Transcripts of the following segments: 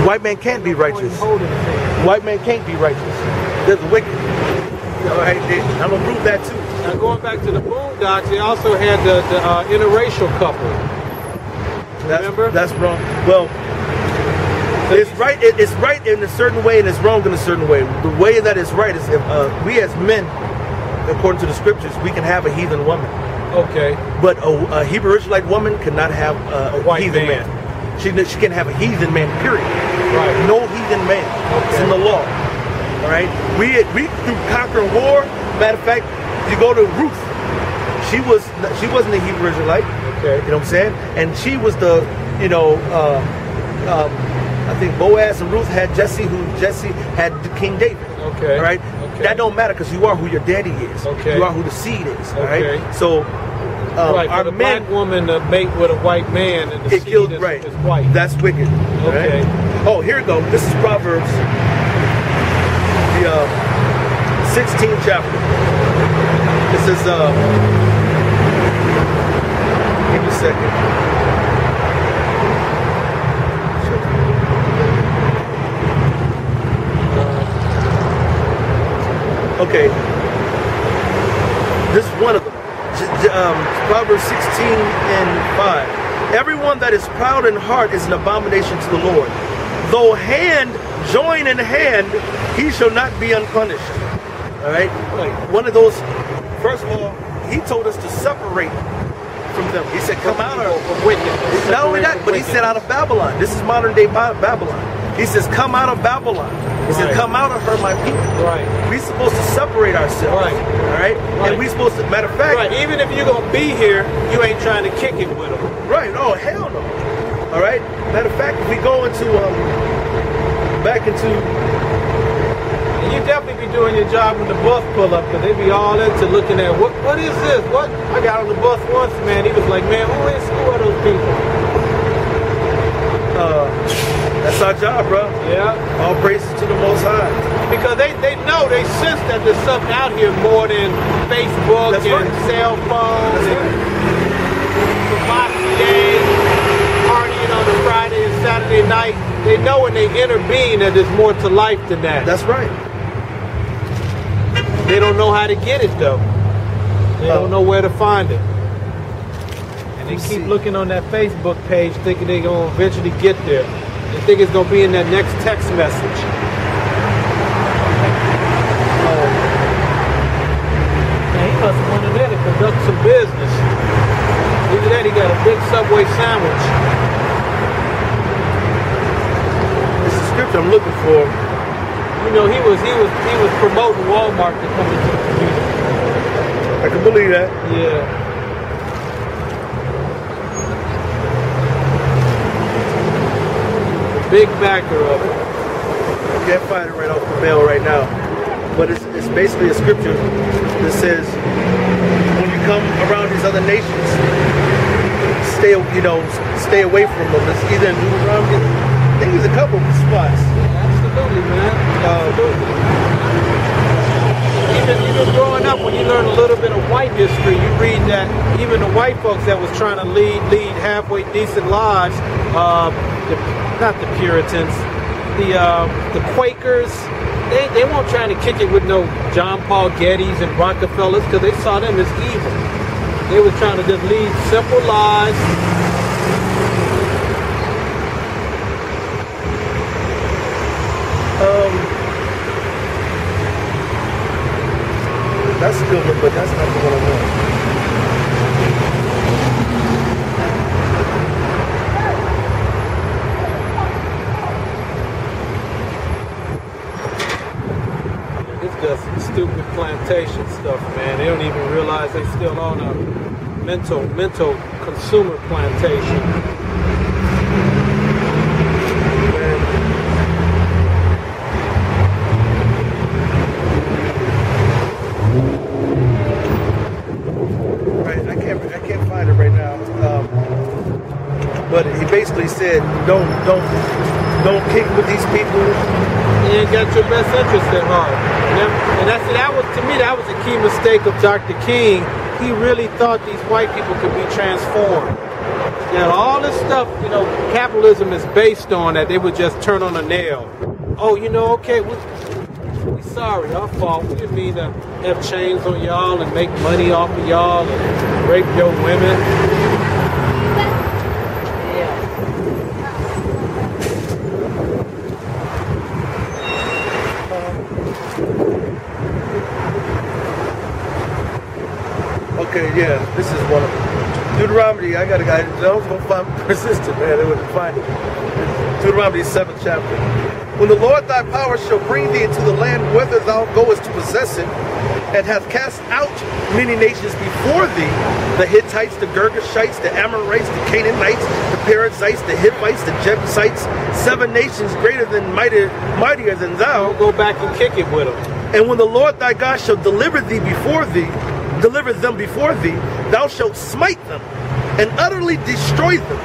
White man can't be righteous. White man can't be righteous. There's wicked. All right, I'm gonna prove that too. Now going back to the Boondocks, they also had the interracial couple. Remember? That's wrong. Well, it's right. It's right in a certain way, and it's wrong in a certain way. The way that is right is if we as men, according to the scriptures, we can have a heathen woman. Okay. But a Hebrew Israelite woman cannot have a white heathen man. She can have a heathen man. Period. Right. No heathen man. Okay. It's in the law. All right. We through conquering war. Matter of fact, you go to Ruth. She wasn't a Hebrew Israelite. Okay. You know what I'm saying? And she was the I think Boaz and Ruth had Jesse, who Jesse had King David. Okay. All right. Okay. That don't matter because you are who your daddy is. Okay. You are who the seed is. All right. Okay. So. Right, our for the men, black woman to mate with a white man and the it seed killed, is, right. is white. That's wicked. Okay. Right? Oh, here we go. This is Proverbs, the 16th chapter. This is, give me a second. Okay. This is one of them. Proverbs 16:5. Everyone that is proud in heart is an abomination to the Lord. Though hand join in hand, he shall not be unpunished. All right? One of those, first of all, he told us to separate from them. He said, come out of wickedness. Not only that, but he said out of Babylon. This is modern day Babylon. He says, come out of Babylon. He said, come out of her, my people. Right. We're supposed to separate ourselves. Right. All right? And we're supposed to, matter of fact. Right. Even if you're going to be here, you ain't trying to kick it with them. Right. Oh, hell no. All right? Matter of fact, if we go into, back into. You definitely be doing your job when the bus pull up, because they be all into looking at, what is this? What? I got on the bus once, man. He was like, man, who in school are those people? That's our job, bro. Yeah. All praises to the Most High. Because they know, they sense that there's something out here more than Facebook and cell phones and the boxing game, partying on a Friday and Saturday night. They know when they intervene that there's more to life than that. That's right. They don't know how to get it, though. They don't know where to find it. And they keep looking on that Facebook page thinking they're going to eventually get there. They think it's going to be in that next text message. Man, he must have wanted there to conduct some business. Look at that, he got a big Subway sandwich. This is the scripture I'm looking for. You know, he was promoting Walmart to come into the community. I can believe that. Yeah. Big backer of it. I can't find it right off the mail right now. But it's basically a scripture that says when you come around these other nations, stay away from them. It's either in Deuteronomy. I think there's a couple of spots. Absolutely, man. Absolutely. Even growing up, when you learn a little bit of white history, you read that even the white folks that was trying to lead halfway decent lives, not the Puritans, the Quakers, they weren't trying to kick it with no John Paul Gettys and Rockefellers because they saw them as evil. They were trying to just lead simple lives. That's good, but that's not the one I want. Stupid plantation stuff, man. They don't even realize they still on a mental consumer plantation. Right, I can't find it right now. But he basically said, don't kick with these people. You ain't got your best interest at heart. And that was, to me, that was a key mistake of Dr. King. He really thought these white people could be transformed. Yeah, all this stuff, you know, capitalism is based on that they would just turn on a nail. Oh, you know, okay, we sorry, our fault. We didn't mean to have chains on y'all and make money off of y'all and rape your women. Okay, yeah, this is one of them. Deuteronomy, I was going to find persistent, man, they wouldn't find it. Deuteronomy 7th chapter. When the Lord thy power shall bring thee into the land whither thou goest to possess it, and hath cast out many nations before thee, the Hittites, the Girgashites, the Amorites, the Canaanites, the Perizzites, the Hivites, the Jebusites, 7 nations greater than mightier than thou. Go back and kick it with them. And when the Lord thy God shall deliver them before thee, thou shalt smite them and utterly destroy them.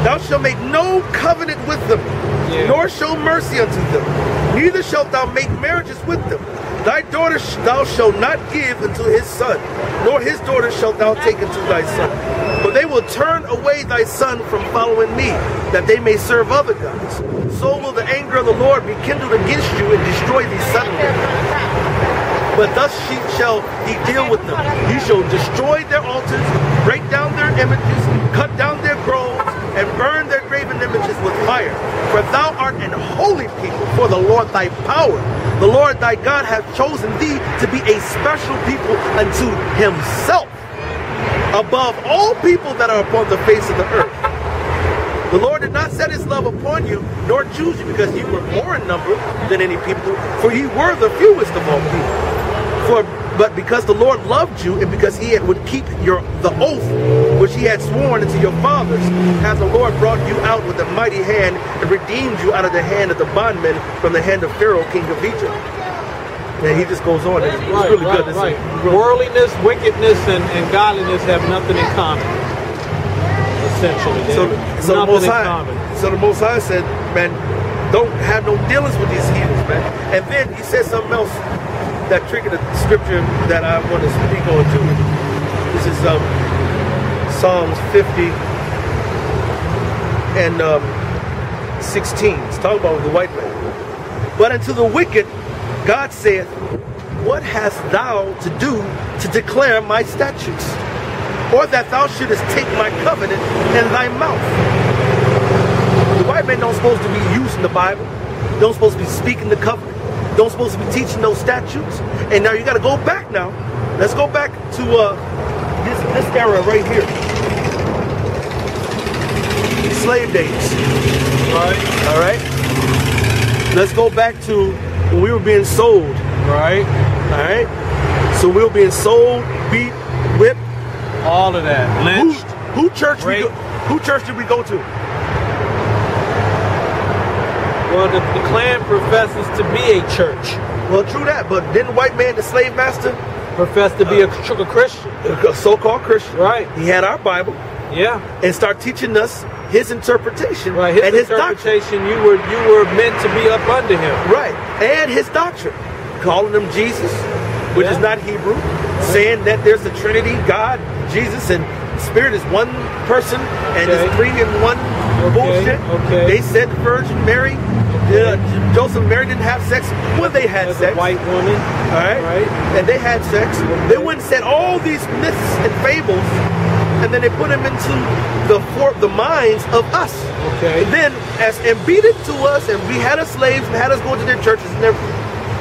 Thou shalt make no covenant with them, nor show mercy unto them. Neither shalt thou make marriages with them. Thy daughter thou shalt not give unto his son, nor his daughter shalt thou take unto thy son. For they will turn away thy son from following me, that they may serve other gods. So will the anger of the Lord be kindled against you and destroy thee suddenly. But thus shall he deal with them. He shall destroy their altars, break down their images, cut down their groves, and burn their graven images with fire. For thou art an holy people for the Lord thy power. The Lord thy God hath chosen thee to be a special people unto himself, above all people that are upon the face of the earth. The Lord did not set his love upon you, nor choose you, because you were more in number than any people, for ye were the fewest of all people. But because the Lord loved you, and because he would keep the oath which he had sworn unto your fathers, hath the Lord brought you out with a mighty hand, and redeemed you out of the hand of the bondmen, from the hand of Pharaoh, king of Egypt. And he just goes on. It's really good. Right. Worldliness, wickedness, and godliness have nothing in common. Essentially, so the Most High said, man, don't have no dealings with these heathens, man. And then he said something else that triggered the scripture that I want to speak on too. This is Psalms 50 and 16. It's talking about the white man. But unto the wicked, God saith, what hast thou to do to declare my statutes? Or that thou shouldest take my covenant in thy mouth? The white man don't supposed to be using the Bible. Don't supposed to be speaking the covenant. Don't supposed to be teaching those statutes. And now you got to go back now. Let's go back to this era right here. Slave days. All right. Let's go back to when we were being sold. Right. All right. So we were being sold, beat, whipped. All of that. Lynched. Who church did we go to? Well, the Klan professes to be a church. Well, true that, but didn't the white man, the slave master, profess to be a Christian? A so-called Christian. Right. He had our Bible. Yeah. And start teaching us his interpretation. Right. His interpretation, you were meant to be up under him. Right. And his doctrine. Calling him Jesus, which is not Hebrew. Right. Saying that there's the Trinity, God, Jesus, and Spirit is one person, and it's 3 in 1 bullshit. Okay. They said the Virgin Mary, Joseph and Mary didn't have sex when they had sex. A white woman. All right. And they had sex. Okay. They went and said all these myths and fables, and then they put them into the minds of us. Okay. And then and beat it to us, and we had us slaves and had us going to their churches and everything.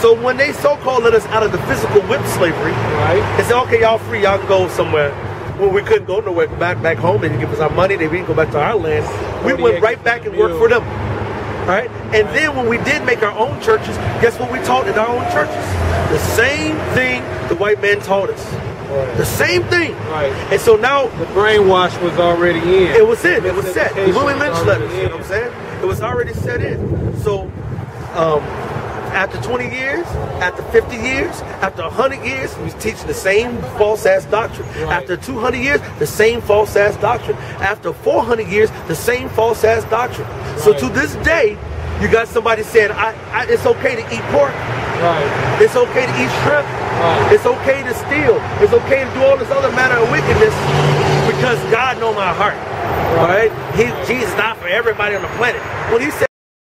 So when they so-called let us out of the physical whip slavery, right, they said, okay, y'all free, y'all can go somewhere. Well, we couldn't go nowhere, back home. They didn't give us our money. They didn't go back to our land. We went right back and worked for them. All right? And then when we did make our own churches, guess what we taught in our own churches? The same thing the white man taught us. Right. The same thing. Right. And so now the brainwash was already in. It was in. It was set. The Willie Lynch letters, you know what I'm saying? It was already set in. So after 20 years, after 50 years, after 100 years, we was teaching the same false-ass doctrine. Right. After 200 years, the same false-ass doctrine. After 400 years, the same false-ass doctrine. Right. So to this day, you got somebody saying, it's okay to eat pork. Right. It's okay to eat shrimp. Right. It's okay to steal. It's okay to do all this other manner of wickedness. because God knows my heart. All right? Jesus died for everybody on the planet. When he said